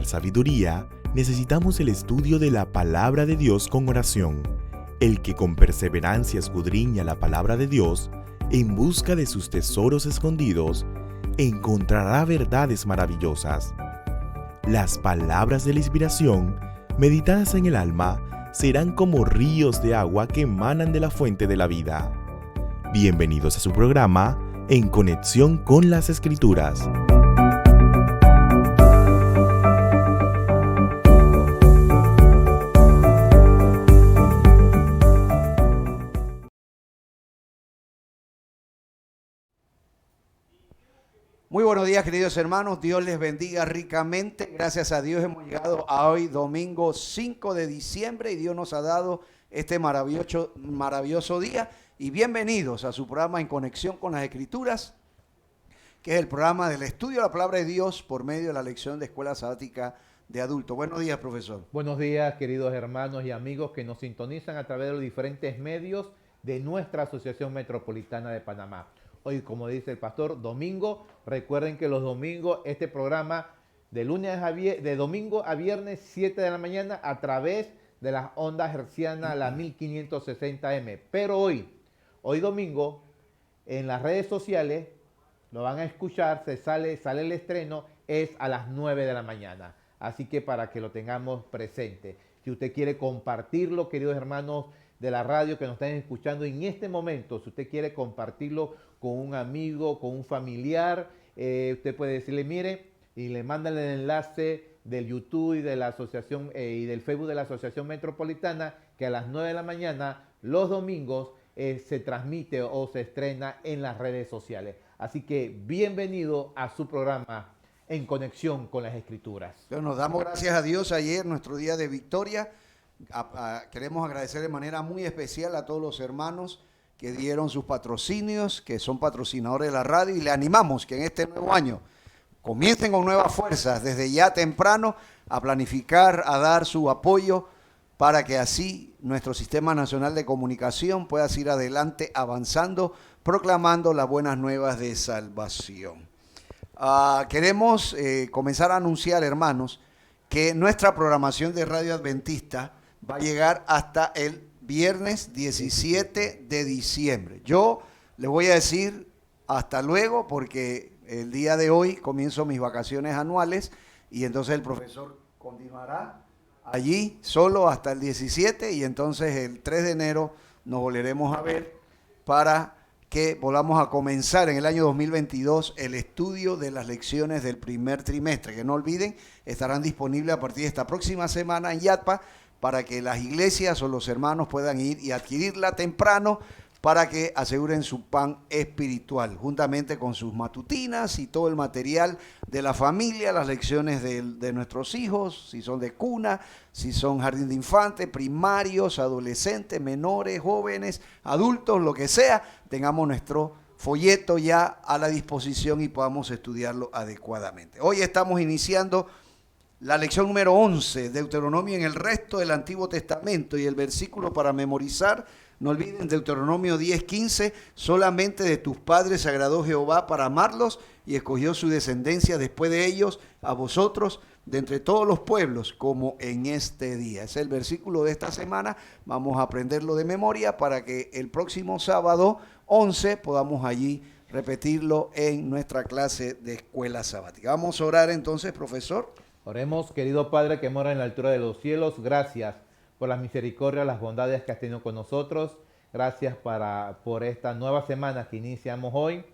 obtener sabiduría, necesitamos el estudio de la palabra de Dios con oración. El que con perseverancia escudriña la palabra de Dios, en busca de sus tesoros escondidos, encontrará verdades maravillosas. Las palabras de la inspiración, meditadas en el alma, serán como ríos de agua que emanan de la fuente de la vida. Bienvenidos a su programa, En Conexión con las Escrituras. Muy buenos días, queridos hermanos. Dios les bendiga ricamente. Gracias a Dios hemos llegado a hoy, domingo 5 de diciembre, y Dios nos ha dado este maravilloso día. Y bienvenidos a su programa En Conexión con las Escrituras, que es el programa del estudio de la palabra de Dios por medio de la lección de Escuela Sabática de Adultos. Buenos días, profesor. Buenos días, queridos hermanos y amigos que nos sintonizan a través de los diferentes medios de nuestra Asociación Metropolitana de Panamá. Hoy, como dice el pastor, domingo. Recuerden que los domingos este programa de domingo a viernes 7 de la mañana a través de las ondas hertzianas, la 1560M. Pero hoy domingo, en las redes sociales, lo van a escuchar, sale el estreno, es a las 9 de la mañana. Así que para que lo tengamos presente. Si usted quiere compartirlo, queridos hermanos de la radio que nos están escuchando en este momento, si usted quiere compartirlo con un amigo, con un familiar, usted puede decirle, mire, y le mandan el enlace del YouTube y de la asociación y del Facebook de la Asociación Metropolitana, que a las 9 de la mañana, los domingos, se transmite o se estrena en las redes sociales. Así que bienvenido a su programa En Conexión con las Escrituras. Nos damos gracias a Dios ayer, nuestro día de victoria. Queremos agradecer de manera muy especial a todos los hermanos que dieron sus patrocinios, que son patrocinadores de la radio, y le animamos que en este nuevo año comiencen con nuevas fuerzas desde ya temprano a planificar, a dar su apoyo para que así nuestro Sistema Nacional de Comunicación pueda seguir adelante avanzando, proclamando las buenas nuevas de salvación. Queremos comenzar a anunciar, hermanos, que nuestra programación de Radio Adventista va a llegar hasta el viernes 17 de diciembre. Yo les voy a decir hasta luego porque el día de hoy comienzo mis vacaciones anuales y entonces el profesor continuará allí solo hasta el 17 y entonces el 3 de enero nos volveremos a ver para que volvamos a comenzar en el año 2022 el estudio de las lecciones del primer trimestre, que no olviden, estarán disponibles a partir de esta próxima semana en YATPA para que las iglesias o los hermanos puedan ir y adquirirla temprano para que aseguren su pan espiritual, juntamente con sus matutinas y todo el material de la familia, las lecciones de nuestros hijos, si son de cuna, si son jardín de infantes, primarios, adolescentes, menores, jóvenes, adultos, lo que sea, tengamos nuestro folleto ya a la disposición y podamos estudiarlo adecuadamente. Hoy estamos iniciando la lección número 11, Deuteronomio en el resto del Antiguo Testamento, y el versículo para memorizar, no olviden Deuteronomio 10:15, solamente de tus padres se agradó Jehová para amarlos y escogió su descendencia después de ellos a vosotros de entre todos los pueblos como en este día. Es el versículo de esta semana, vamos a aprenderlo de memoria para que el próximo sábado 11 podamos allí repetirlo en nuestra clase de escuela sabática. Vamos a orar entonces, profesor. Oremos, querido Padre que mora en la altura de los cielos, gracias por las misericordias, las bondades que has tenido con nosotros. Gracias por esta nueva semana que iniciamos hoy.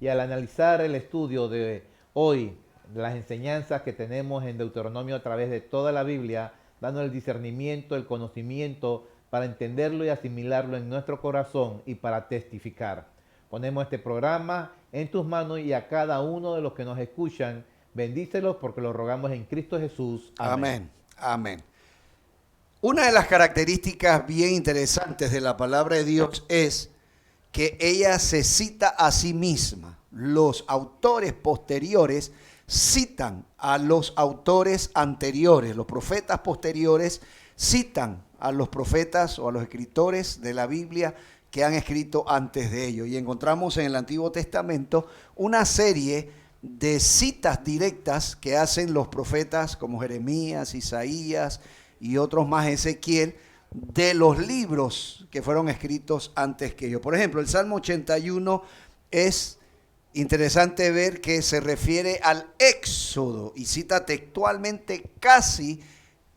Y al analizar el estudio de hoy, de las enseñanzas que tenemos en Deuteronomio a través de toda la Biblia, dando el discernimiento, el conocimiento para entenderlo y asimilarlo en nuestro corazón y para testificar. Ponemos este programa en tus manos y a cada uno de los que nos escuchan, bendícelos porque lo rogamos en Cristo Jesús. Amén. Amén. Una de las características bien interesantes de la palabra de Dios es que ella se cita a sí misma. Los autores posteriores citan a los autores anteriores. Los profetas posteriores citan a los profetas o a los escritores de la Biblia que han escrito antes de ellos. Y encontramos en el Antiguo Testamento una serie de citas directas que hacen los profetas como Jeremías, Isaías y otros más, Ezequiel, de los libros que fueron escritos antes que yo. Por ejemplo, el Salmo 81 es interesante ver que se refiere al Éxodo y cita textualmente casi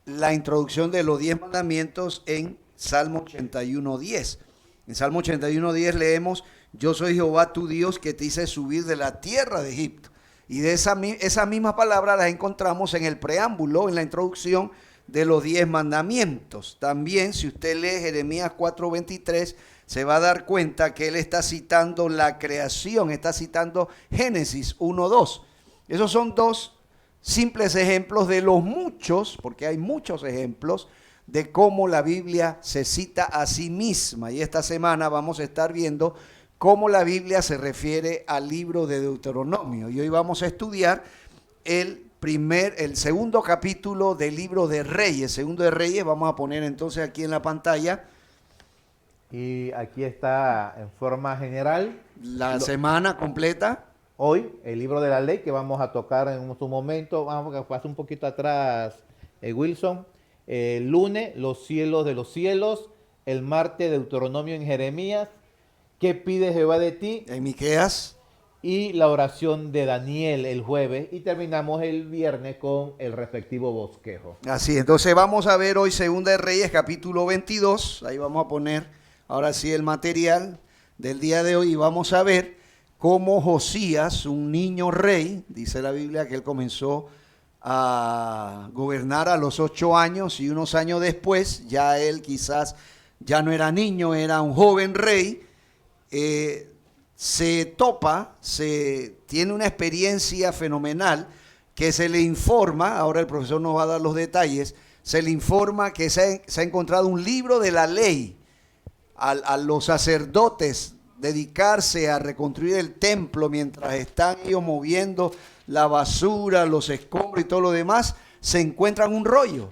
la introducción de los 10 mandamientos en Salmo 81:10. En Salmo 81:10 leemos: yo soy Jehová tu Dios que te hice subir de la tierra de Egipto. Y de esa misma palabra las encontramos en el preámbulo, en la introducción de los 10 mandamientos. También, si usted lee Jeremías 4:23, se va a dar cuenta que él está citando la creación, está citando Génesis 1:2. Esos son dos simples ejemplos de los muchos, porque hay muchos ejemplos, de cómo la Biblia se cita a sí misma. Y esta semana vamos a estar viendo cómo la Biblia se refiere al libro de Deuteronomio. Y hoy vamos a estudiar el segundo capítulo del libro de Reyes. Segundo de Reyes, vamos a poner entonces aquí en la pantalla. Y aquí está en forma general La semana completa. Hoy, el libro de la ley que vamos a tocar en su momento. Vamos a pasar un poquito atrás, Wilson. El lunes, los cielos de los cielos. El martes, Deuteronomio en Jeremías. ¿Qué pide Jehová de ti? En Miqueas. Y la oración de Daniel el jueves. Y terminamos el viernes con el respectivo bosquejo. Así, entonces vamos a ver hoy Segunda de Reyes, capítulo 22. Ahí vamos a poner ahora sí el material del día de hoy. Y vamos a ver cómo Josías, un niño rey, dice la Biblia que él comenzó a gobernar a los 8 años. Y unos años después, ya él quizás ya no era niño, era un joven rey. Tiene una experiencia fenomenal que se le informa, ahora el profesor nos va a dar los detalles, se le informa que se ha encontrado un libro de la ley a los sacerdotes dedicarse a reconstruir el templo mientras están ellos moviendo la basura, los escombros y todo lo demás, se encuentran un rollo.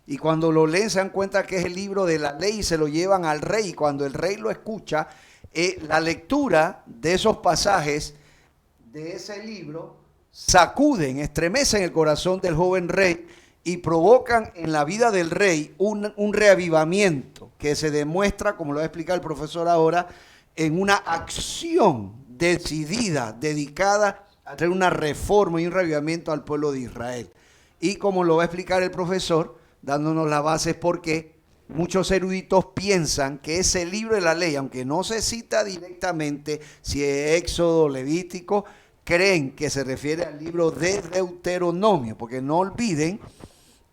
Y cuando lo leen se dan cuenta que es el libro de la ley y se lo llevan al rey. Y cuando el rey lo escucha, la lectura de esos pasajes de ese libro sacuden, estremecen el corazón del joven rey y provocan en la vida del rey un reavivamiento que se demuestra, como lo va a explicar el profesor ahora, en una acción decidida, dedicada a traer una reforma y un reavivamiento al pueblo de Israel. Y como lo va a explicar el profesor, dándonos las bases por qué muchos eruditos piensan que ese libro de la ley, aunque no se cita directamente, si es Éxodo, Levítico, creen que se refiere al libro de Deuteronomio, porque no olviden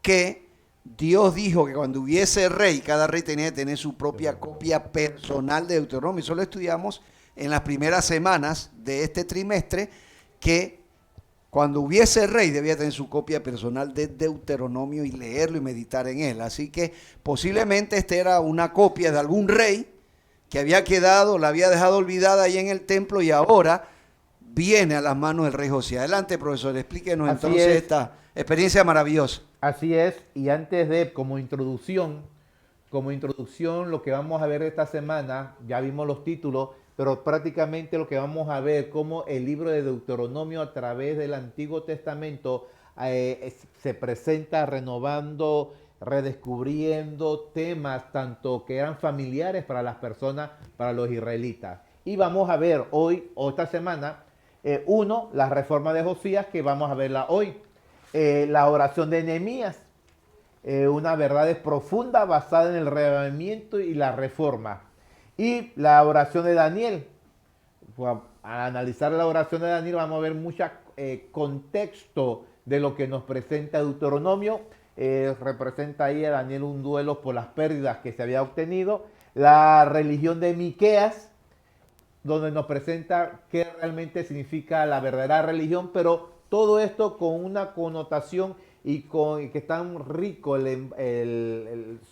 que Dios dijo que cuando hubiese rey, cada rey tenía que tener su propia copia personal de Deuteronomio. Eso lo estudiamos en las primeras semanas de este trimestre, que cuando hubiese rey debía tener su copia personal de Deuteronomio y leerlo y meditar en él. Así que posiblemente esta era una copia de algún rey que había quedado, la había dejado olvidada ahí en el templo y ahora viene a las manos del rey Josías. Adelante, profesor, explíquenos entonces esta experiencia maravillosa. Así es, y antes de, como introducción, lo que vamos a ver esta semana, ya vimos los títulos, pero prácticamente lo que vamos a ver, cómo el libro de Deuteronomio a través del Antiguo Testamento se presenta renovando, redescubriendo temas tanto que eran familiares para las personas, para los israelitas. Y vamos a ver hoy, o esta semana, la reforma de Josías, que vamos a verla hoy. La oración de Nehemías, una verdad profunda basada en el reavivamiento y la reforma. Y la oración de Daniel. Al analizar la oración de Daniel vamos a ver mucho contexto de lo que nos presenta Deuteronomio. Representa ahí a Daniel un duelo por las pérdidas que se había obtenido. La religión de Miqueas, donde nos presenta qué realmente significa la verdadera religión, pero todo esto con una connotación y que es tan rico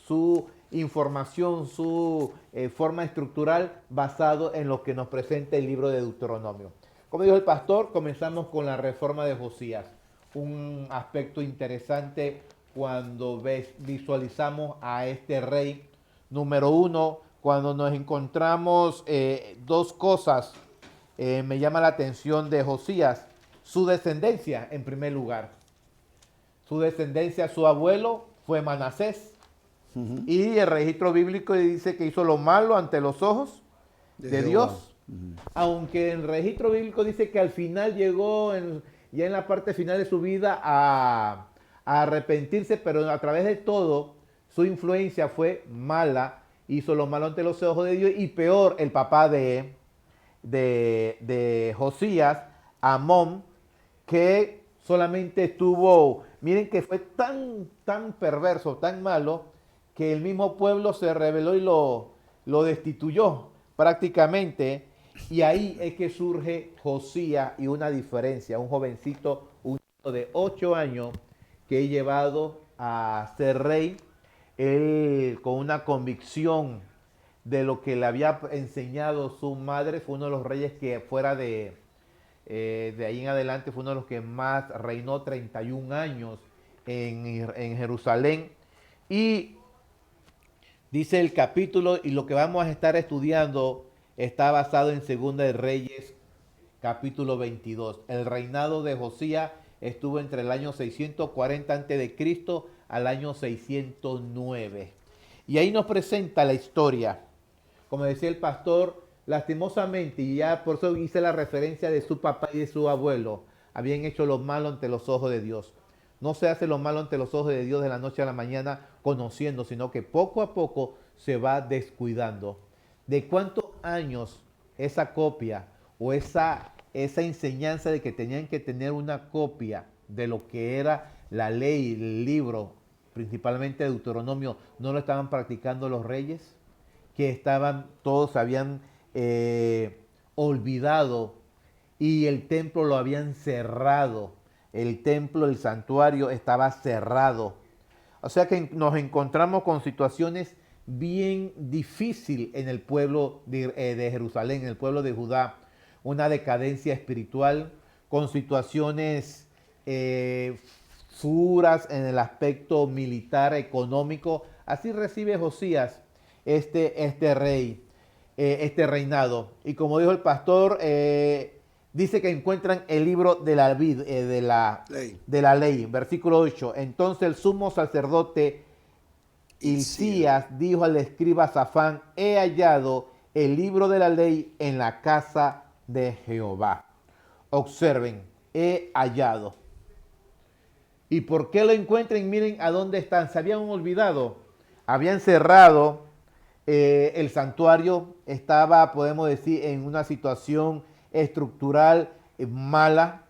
su información, su forma estructural basado en lo que nos presenta el libro de Deuteronomio. Como dijo el pastor, comenzamos con la reforma de Josías. Un aspecto interesante cuando visualizamos a este rey. Número uno, cuando nos encontramos dos cosas me llama la atención de Josías. su descendencia en primer lugar. Su descendencia, su abuelo fue Manasés. Y el registro bíblico dice que hizo lo malo ante los ojos de Dios. Aunque el registro bíblico dice que al final llegó, ya en la parte final de su vida, a arrepentirse, pero a través de todo, su influencia fue mala. Hizo lo malo ante los ojos de Dios. Y peor, el papá de Josías, Amón, que solamente estuvo, miren que fue tan perverso, tan malo, que el mismo pueblo se rebeló y lo destituyó prácticamente. Y ahí es que surge Josías y una diferencia, un jovencito, un niño de 8 años que he llevado a ser rey, él con una convicción de lo que le había enseñado su madre. Fue uno de los reyes que fuera de ahí en adelante fue uno de los que más reinó, 31 años en Jerusalén. Y dice el capítulo, y lo que vamos a estar estudiando está basado en Segunda de Reyes, capítulo 22. El reinado de Josías estuvo entre el año 640 a.C. al año 609. Y ahí nos presenta la historia. Como decía el pastor, lastimosamente, y ya por eso hice la referencia de su papá y de su abuelo, habían hecho lo malo ante los ojos de Dios. No se hace lo malo ante los ojos de Dios de la noche a la mañana conociendo, sino que poco a poco se va descuidando. ¿De cuántos años esa copia o esa enseñanza de que tenían que tener una copia de lo que era la ley, el libro, principalmente Deuteronomio, no lo estaban practicando los reyes? Que todos habían olvidado y el templo lo habían cerrado. El templo, el santuario estaba cerrado. O sea que nos encontramos con situaciones bien difíciles en el pueblo de Jerusalén, en el pueblo de Judá. Una decadencia espiritual, con situaciones duras en el aspecto militar, económico. Así recibe Josías este reinado. Y como dijo el pastor, dice que encuentran el libro de la ley, versículo 8. Entonces el sumo sacerdote Hilcías dijo al escriba Safán: he hallado el libro de la ley en la casa de Jehová. Observen, he hallado. ¿Y por qué lo encuentran? Miren a dónde están. Se habían olvidado, habían cerrado el santuario. Estaba, podemos decir, en una situación estructural mala,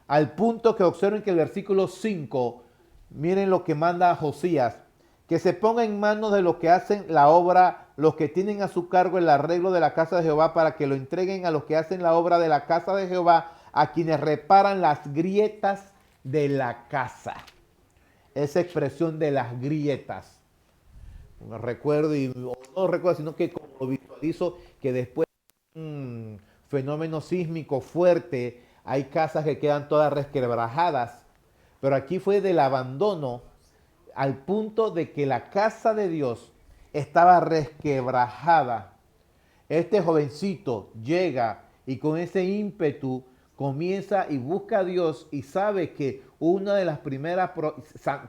al punto que observen que el versículo 5, miren lo que manda Josías: que se ponga en manos de los que hacen la obra, los que tienen a su cargo el arreglo de la casa de Jehová, para que lo entreguen a los que hacen la obra de la casa de Jehová, a quienes reparan las grietas de la casa. Esa expresión de las grietas, no recuerdo, sino que como lo visualizo, que después un fenómeno sísmico fuerte, hay casas que quedan todas resquebrajadas, pero aquí fue del abandono al punto de que la casa de Dios estaba resquebrajada. Este jovencito llega y con ese ímpetu comienza y busca a Dios, y sabe que una de las primeras,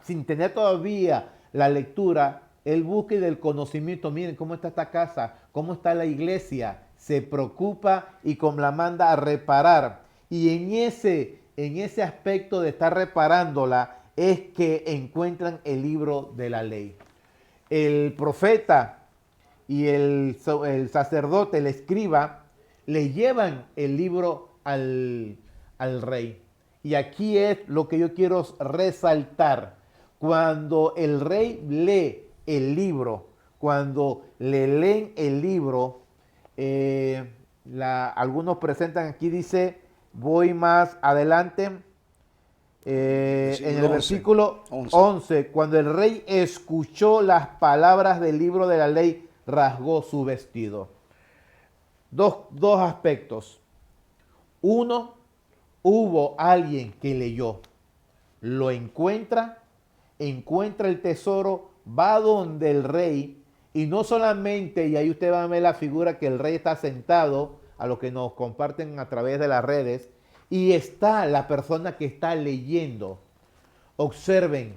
sin tener todavía la lectura, él busca y del conocimiento, miren cómo está esta casa, cómo está la iglesia, se preocupa y la manda a reparar. Y en ese aspecto de estar reparándola es que encuentran el libro de la ley. El profeta y el sacerdote, el escriba, le llevan el libro al rey. Y aquí es lo que yo quiero resaltar. Cuando el rey lee el libro, cuando le leen el libro, algunos presentan aquí, dice, voy más adelante, en el versículo 11, cuando el rey escuchó las palabras del libro de la ley, rasgó su vestido. Dos aspectos. Uno, hubo alguien que leyó, lo encuentra el tesoro, va donde el rey, y no solamente, y ahí usted va a ver la figura que el rey está sentado, a lo que nos comparten a través de las redes, y está la persona que está leyendo. Observen,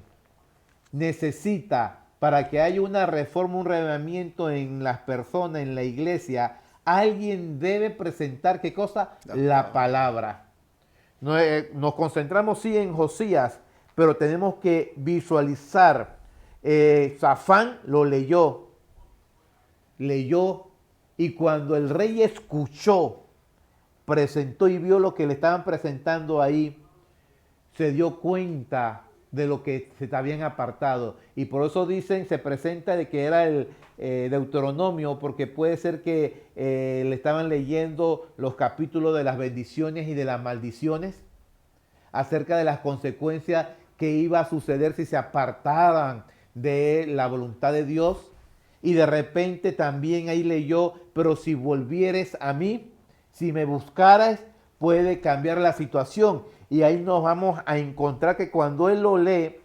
necesita, para que haya una reforma, un reavivamiento en las personas, en la iglesia, alguien debe presentar, ¿qué cosa? La palabra. Nos concentramos sí en Josías, pero tenemos que visualizar. Safán lo leyó, y cuando el rey escuchó, presentó y vio lo que le estaban presentando ahí, se dio cuenta de lo que se habían apartado. Y por eso dicen, se presenta de que era el Deuteronomio, porque puede ser que le estaban leyendo los capítulos de las bendiciones y de las maldiciones, acerca de las consecuencias que iba a suceder si se apartaban de la voluntad de Dios. Y de repente también ahí leyó, pero si volvieres a mí, si me buscaras, puede cambiar la situación. Y ahí nos vamos a encontrar que cuando él lo lee,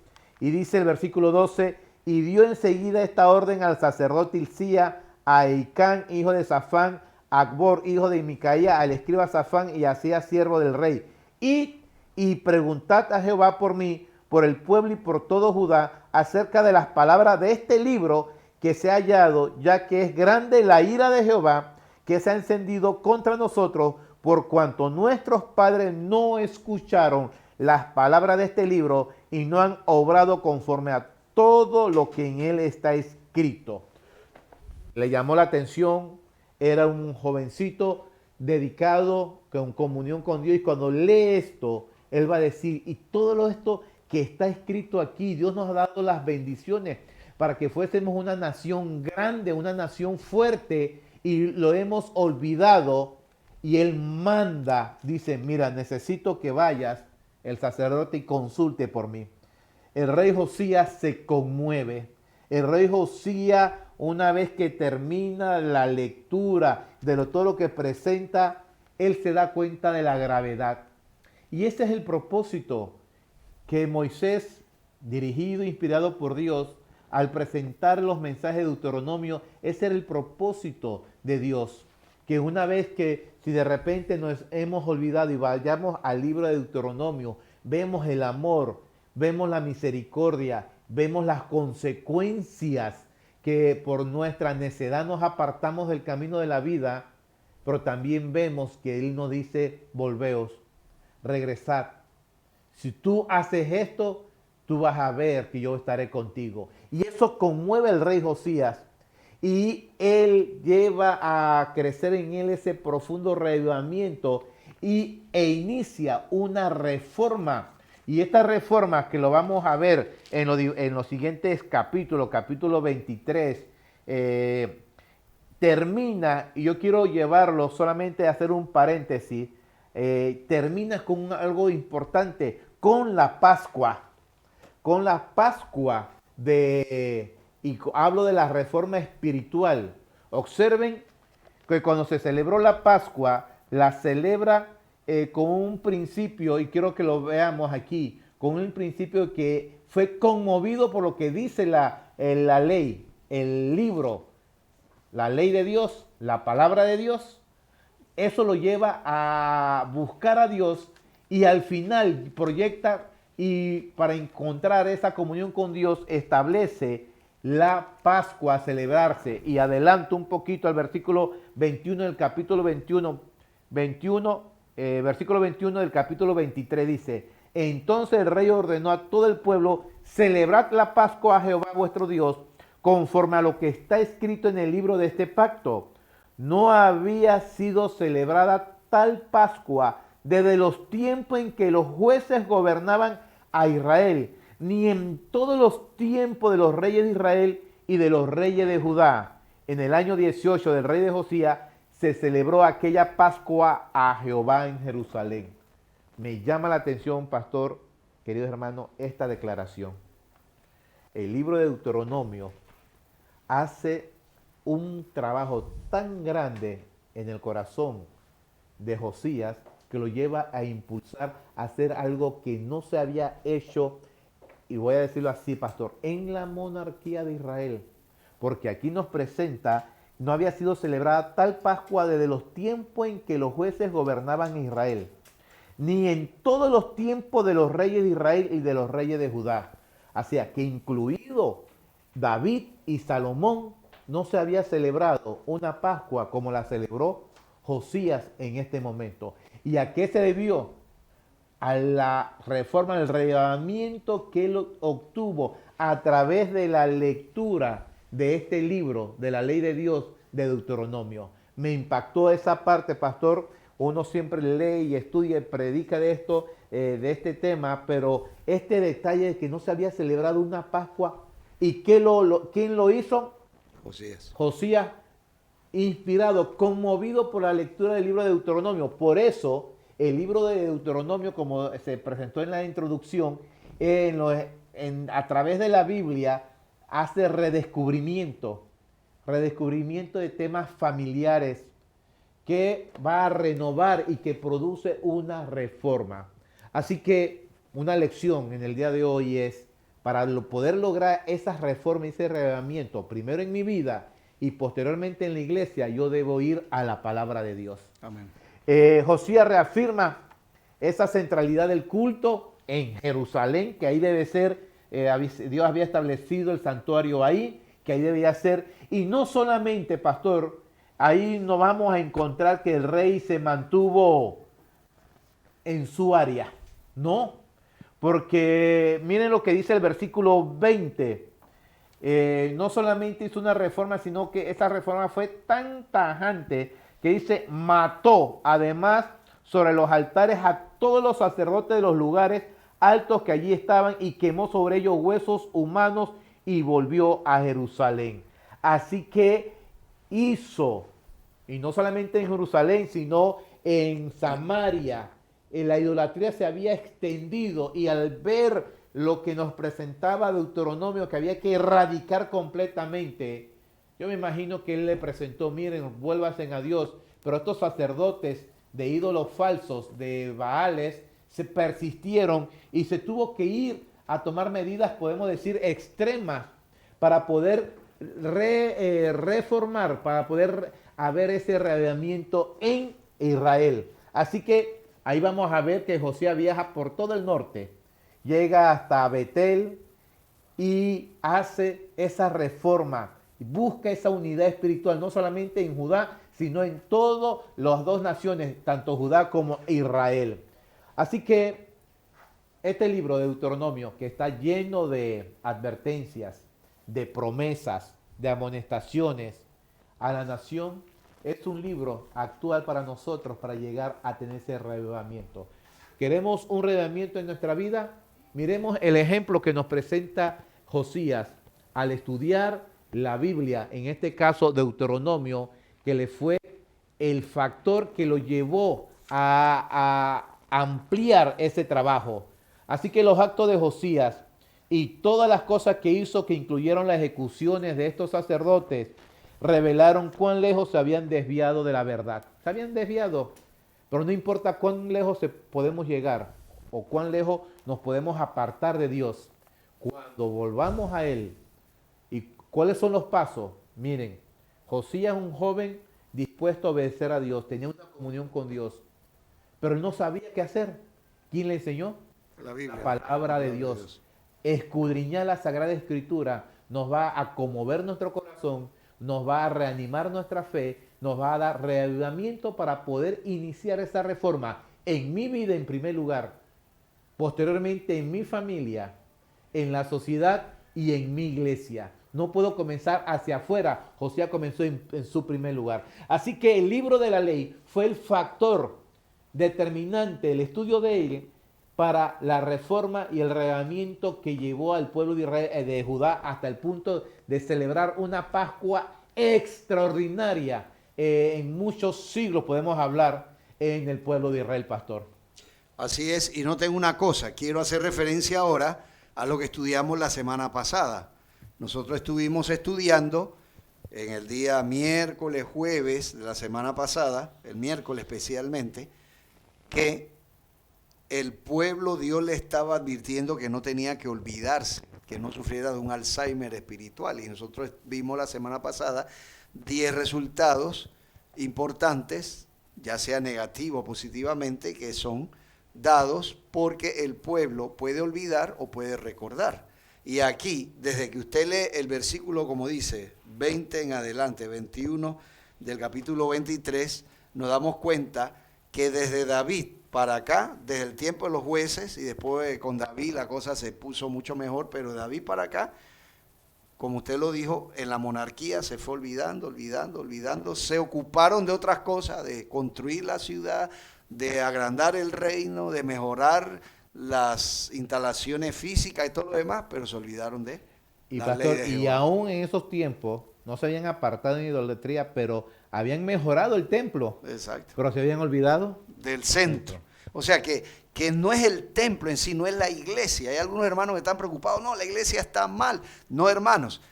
y dice el versículo 12, y dio enseguida esta orden al sacerdote Hilcía, a Eicán, hijo de Safán, a Acbor, hijo de Micaía, al escriba Safán, y hacía siervo del rey. Y preguntad a Jehová por mí, por el pueblo y por todo Judá, acerca de las palabras de este libro que se ha hallado, ya que es grande la ira de Jehová, que se ha encendido contra nosotros, por cuanto nuestros padres no escucharon las palabras de este libro y no han obrado conforme a todo lo que en él está escrito. Le llamó la atención, era un jovencito dedicado con comunión con Dios, y cuando lee esto, él va a decir, y todo esto que está escrito aquí, Dios nos ha dado las bendiciones para que fuésemos una nación grande, una nación fuerte, y lo hemos olvidado. Y él manda, dice, mira, necesito que vayas, el sacerdote, y consulte por mí. El rey Josías se conmueve. El rey Josías, una vez que termina la lectura de todo lo que presenta, él se da cuenta de la gravedad. Y ese es el propósito que Moisés, dirigido, inspirado por Dios, al presentar los mensajes de Deuteronomio, ese era el propósito de Dios. Que una vez que, si de repente nos hemos olvidado y vayamos al libro de Deuteronomio, vemos el amor, vemos la misericordia, vemos las consecuencias que por nuestra necedad nos apartamos del camino de la vida, pero también vemos que Él nos dice, volveos, regresad. Si tú haces esto, tú vas a ver que yo estaré contigo. Y eso conmueve al rey Josías. Y él lleva a crecer en él ese profundo reavivamiento e inicia una reforma. Y esta reforma, que lo vamos a ver en los siguientes capítulos, capítulo 23, termina, y yo quiero llevarlo solamente a hacer un paréntesis, termina con algo importante, con la Pascua. Con la Pascua y hablo de la reforma espiritual. Observen que cuando se celebró la Pascua, la celebra con un principio, y quiero que lo veamos aquí, con un principio que fue conmovido por lo que dice la ley, el libro, la ley de Dios, la palabra de Dios. Eso lo lleva a buscar a Dios, y al final proyecta, y para encontrar esa comunión con Dios establece la Pascua a celebrarse. Y adelanto un poquito al versículo 21 del capítulo 21, versículo 21 del capítulo 23 dice, entonces el rey ordenó a todo el pueblo, celebrad la Pascua a Jehová vuestro Dios, conforme a lo que está escrito en el libro de este pacto. No había sido celebrada tal Pascua desde los tiempos en que los jueces gobernaban a Israel, ni en todos los tiempos de los reyes de Israel y de los reyes de Judá. En el año 18 del rey de Josías se celebró aquella Pascua a Jehová en Jerusalén. Me llama la atención, pastor, queridos hermanos, esta declaración. El libro de Deuteronomio hace un trabajo tan grande en el corazón de Josías que lo lleva a impulsar a hacer algo que no se había hecho, y voy a decirlo así, pastor, en la monarquía de Israel. Porque aquí nos presenta, no había sido celebrada tal Pascua desde los tiempos en que los jueces gobernaban Israel. ni en todos los tiempos de los reyes de Israel y de los reyes de Judá. Así que incluido David y Salomón, no se había celebrado una Pascua como la celebró Josías en este momento. ¿Y a qué se debió? A la reforma del relevamiento que él obtuvo a través de la lectura de este libro de la ley de Dios de Deuteronomio. Me impactó esa parte, pastor. Uno siempre lee y estudia y predica de esto, de este tema, pero este detalle de que no se había celebrado una Pascua, ¿y quién lo hizo? Josías. Josías, inspirado, conmovido por la lectura del libro de Deuteronomio. Por eso, el libro de Deuteronomio, como se presentó en la introducción, a través de la Biblia, hace redescubrimiento de temas familiares que va a renovar y que produce una reforma. Así que una lección en el día de hoy es, para poder lograr esas reformas y ese renovamiento, primero en mi vida y posteriormente en la iglesia, yo debo ir a la palabra de Dios. Amén. Josías reafirma esa centralidad del culto en Jerusalén, que ahí debe ser, Dios había establecido el santuario ahí, que ahí debía ser, y no solamente, pastor, ahí no vamos a encontrar que el rey se mantuvo en su área, no, porque miren lo que dice el versículo 20, no solamente hizo una reforma, sino que esa reforma fue tan tajante que dice, mató además sobre los altares a todos los sacerdotes de los lugares altos que allí estaban y quemó sobre ellos huesos humanos y volvió a Jerusalén. Así que hizo, y no solamente en Jerusalén, sino en Samaria, la idolatría se había extendido, y al ver lo que nos presentaba Deuteronomio, que había que erradicar completamente, yo me imagino que él le presentó, miren, vuélvanse a Dios, pero estos sacerdotes de ídolos falsos, de Baales, se persistieron y se tuvo que ir a tomar medidas, podemos decir, extremas para poder reformar, para poder haber ese reavivamiento en Israel. Así que ahí vamos a ver que Josías viaja por todo el norte, llega hasta Betel y hace esa reforma, busca esa unidad espiritual, no solamente en Judá, sino en todas las dos naciones, tanto Judá como Israel. Así que este libro de Deuteronomio, que está lleno de advertencias, de promesas, de amonestaciones a la nación, es un libro actual para nosotros para llegar a tener ese reavivamiento. ¿Queremos un reavivamiento en nuestra vida? Miremos el ejemplo que nos presenta Josías al estudiar la Biblia, en este caso Deuteronomio, que le fue el factor que lo llevó a ampliar ese trabajo. Así que los actos de Josías y todas las cosas que hizo, que incluyeron las ejecuciones de estos sacerdotes, revelaron cuán lejos se habían desviado de la verdad. Se habían desviado, pero no importa cuán lejos podemos llegar o cuán lejos nos podemos apartar de Dios. Cuando volvamos a Él, ¿y cuáles son los pasos? Miren, Josías, un joven dispuesto a obedecer a Dios, tenía una comunión con Dios, pero él no sabía qué hacer. ¿Quién le enseñó? La Biblia. La palabra de Dios. Escudriñar la Sagrada Escritura nos va a conmover nuestro corazón, nos va a reanimar nuestra fe, nos va a dar reavivamiento para poder iniciar esa reforma en mi vida en primer lugar, posteriormente en mi familia, en la sociedad y en mi iglesia. No puedo comenzar hacia afuera. Josías comenzó en su primer lugar. Así que el libro de la ley fue el factor determinante, el estudio de él, para la reforma y el reavivamiento que llevó al pueblo de Israel, de Judá, hasta el punto de celebrar una Pascua extraordinaria. En muchos siglos podemos hablar en el pueblo de Israel, pastor. Así es, y noten una cosa, quiero hacer referencia ahora a lo que estudiamos la semana pasada. Nosotros estuvimos estudiando en el día miércoles, jueves de la semana pasada, el miércoles especialmente, que el pueblo, Dios le estaba advirtiendo que no tenía que olvidarse, que no sufriera de un Alzheimer espiritual. Y nosotros vimos la semana pasada 10 resultados importantes, ya sea negativo o positivamente, que son dados porque el pueblo puede olvidar o puede recordar. Y aquí, desde que usted lee el versículo, como dice, 20 en adelante, 21 del capítulo 23, nos damos cuenta que desde David para acá, desde el tiempo de los jueces, y después con David la cosa se puso mucho mejor, pero de David para acá, como usted lo dijo, en la monarquía se fue olvidando, se ocuparon de otras cosas, de construir la ciudad, de agrandar el reino, de mejorar las instalaciones físicas y todo lo demás, pero se olvidaron de Y la pastor, ley de y Jehová. aún en esos tiempos no se habían apartado en idolatría, pero habían mejorado el templo, Exacto. pero se habían olvidado Del centro. O sea que no es el templo en sí, no es la iglesia. Hay algunos hermanos que están preocupados, no, la iglesia está mal. No, hermanos,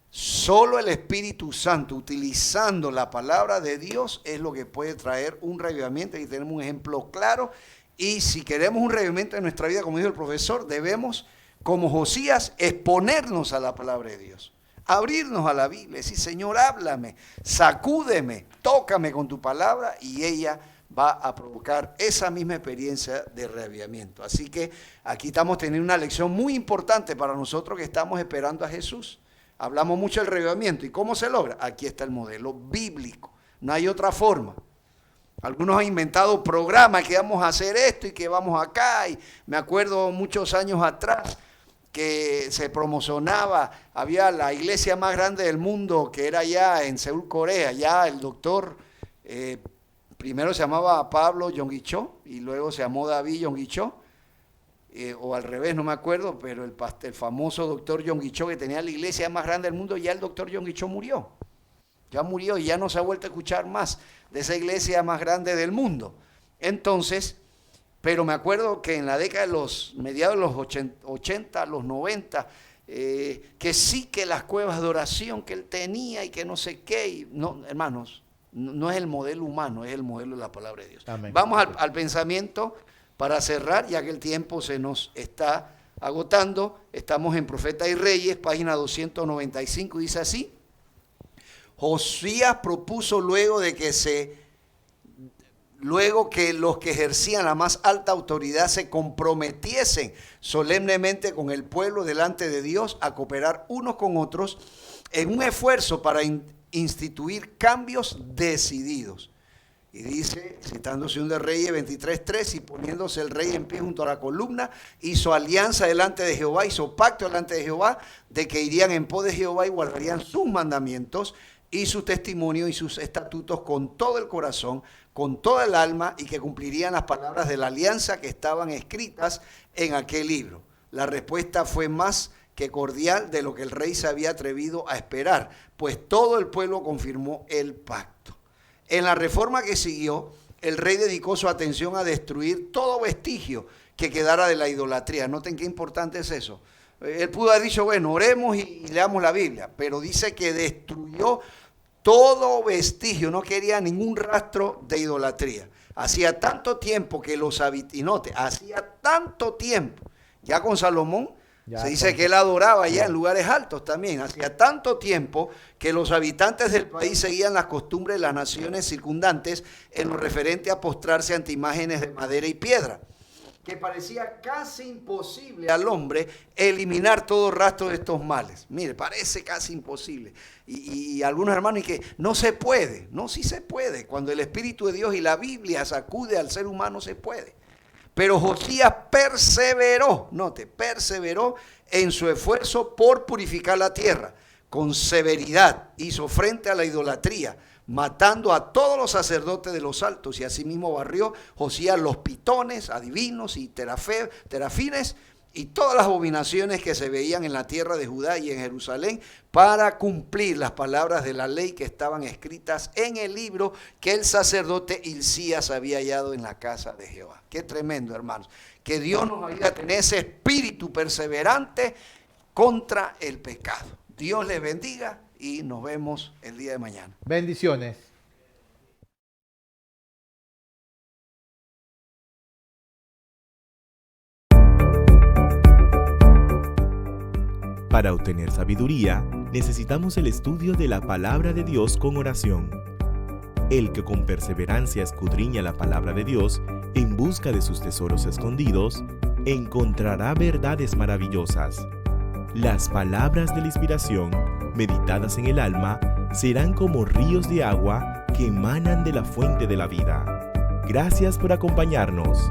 solo el Espíritu Santo, utilizando la palabra de Dios, es lo que puede traer un revivimiento. Aquí tenemos un ejemplo claro. Y si queremos un revivimiento en nuestra vida, como dijo el profesor, debemos, como Josías, exponernos a la palabra de Dios. Abrirnos a la Biblia, decir, Señor, háblame, sacúdeme, tócame con tu palabra, y ella va a provocar esa misma experiencia de reavivamiento. Así que aquí estamos teniendo una lección muy importante para nosotros que estamos esperando a Jesús. Hablamos mucho del reavivamiento. ¿Y cómo se logra? Aquí está el modelo bíblico. No hay otra forma. Algunos han inventado programas que vamos a hacer esto y que vamos acá. Y me acuerdo muchos años atrás que se promocionaba, había la iglesia más grande del mundo que era allá en Seúl, Corea. Ya el doctor... primero se llamaba Pablo Yonggi-cho y luego se llamó David Yonggi-cho, o al revés, no me acuerdo, pero el famoso doctor Yonggi-cho que tenía la iglesia más grande del mundo, ya el doctor Yonggi-cho murió. Ya murió y ya no se ha vuelto a escuchar más de esa iglesia más grande del mundo. Entonces, pero me acuerdo que en la década de los mediados de los 80, los 90, que sí que las cuevas de oración que él tenía y que no sé qué, y no, hermanos, no es el modelo humano, es el modelo de la palabra de Dios. Amén. Vamos al pensamiento para cerrar, ya que el tiempo se nos está agotando. Estamos en Profetas y Reyes, página 295, dice así: Josías propuso luego que los que ejercían la más alta autoridad se comprometiesen solemnemente con el pueblo delante de Dios a cooperar unos con otros en un esfuerzo para instituir cambios decididos. Y dice, citando 2 de Reyes 23:3, y poniéndose el rey en pie junto a la columna, hizo alianza delante de Jehová, hizo pacto delante de Jehová, de que irían en pos de Jehová y guardarían sus mandamientos y sus testimonios y sus estatutos con todo el corazón, con toda el alma, y que cumplirían las palabras de la alianza que estaban escritas en aquel libro. La respuesta fue más que cordial de lo que el rey se había atrevido a esperar, pues todo el pueblo confirmó el pacto. En la reforma que siguió, el rey dedicó su atención a destruir todo vestigio que quedara de la idolatría. Noten qué importante es eso. Él pudo haber dicho, bueno, oremos y leamos la Biblia, pero dice que destruyó todo vestigio, no quería ningún rastro de idolatría. Hacía tanto tiempo que los habitantes, hacía tanto tiempo, ya con Salomón, se dice que él adoraba allá en lugares altos también. Hacía tanto tiempo que los habitantes del país seguían las costumbres de las naciones circundantes en lo referente a postrarse ante imágenes de madera y piedra, que parecía casi imposible al hombre eliminar todo rastro de estos males. Mire, parece casi imposible. Y algunos hermanos, y que no se puede. No, sí se puede. Cuando el Espíritu de Dios y la Biblia sacude al ser humano, se puede. Pero Josías perseveró, note, perseveró en su esfuerzo por purificar la tierra. Con severidad hizo frente a la idolatría, matando a todos los sacerdotes de los altos, y asimismo barrió Josías los pitones, adivinos y terafines, y todas las abominaciones que se veían en la tierra de Judá y en Jerusalén, para cumplir las palabras de la ley que estaban escritas en el libro que el sacerdote Hilcías había hallado en la casa de Jehová. Qué tremendo, hermanos. Que Dios nos ayude a tener ese espíritu perseverante contra el pecado. Dios les bendiga y nos vemos el día de mañana. Bendiciones. Para obtener sabiduría, necesitamos el estudio de la palabra de Dios con oración. El que con perseverancia escudriña la palabra de Dios en busca de sus tesoros escondidos, encontrará verdades maravillosas. Las palabras de la inspiración, meditadas en el alma, serán como ríos de agua que emanan de la fuente de la vida. Gracias por acompañarnos.